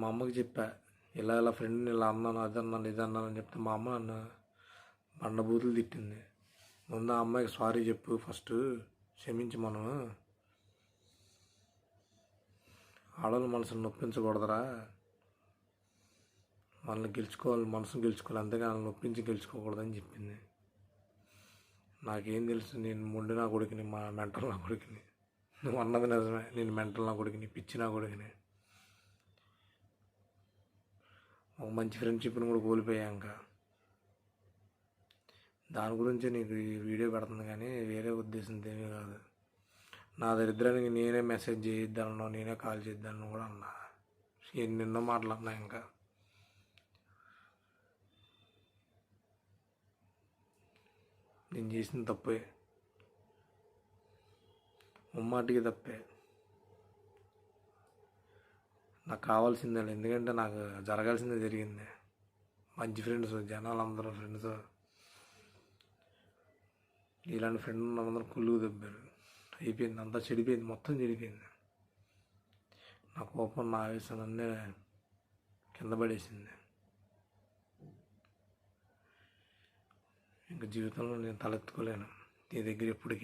మా అమ్మకి చెప్పా, ఇలా ఇలా ఫ్రెండ్ని ఇలా అన్నాను, అది అన్నాను, ఇది అన్నాను అని చెప్తే మా అమ్మ నన్ను బండబూతులు తిట్టింది. ముందు ఆ అమ్మాయికి సారీ చెప్పు, ఫస్ట్ క్షమించి మనం ఆడవాళ్ళ మనసును నొప్పించకూడదురా, వాళ్ళని గెలుచుకోవాలి, మనసును గెలుచుకోవాలి, అంతేగా వాళ్ళని నొప్పించి గెలుచుకోకూడదని చెప్పింది. నాకేం తెలుసు, నేను మొండి నా కొడుకుని, మా మెంటల్ నా కొడుకుని. నువ్వు అన్నది నిజమే, నేను మెంటల్ నా కొడుకుని, పిచ్చి నా కొడుకుని. ఒక మంచి ఫ్రెండ్షిప్ని కూడా కోల్పోయాక దాని గురించి నీకు ఈ వీడియో పెడుతుంది, కానీ వేరే ఉద్దేశంతో ఏమీ కాదు. నా దరిద్రానికి నేనే మెసేజ్ చేయొద్దన్నా, నేనే కాల్ చేద్దాను కూడా అన్నా, ఎన్నెన్నో మాటలు అన్నా. ఇంకా నేను చేసిన తప్పే, ముమ్మాటికి తప్పే. నాకు కావాల్సిందే, ఎందుకంటే నాకు జరగాల్సిందే జరిగింది. మంచి ఫ్రెండ్స్, జనాలు అందరూ ఫ్రెండ్స్, ఇలాంటి ఫ్రెండ్ ఉన్నందరూ కుళ్ళుకు దెబ్బారు. అయిపోయింది, అంతా చెడిపోయింది, మొత్తం చెడిపోయింది. నా కోపం, నా ఆవేశం అన్నీ కింద పడేసింది. ఇంకా జీవితంలో నేను తలెత్తుకోలేను నీ దగ్గర ఎప్పటికీ.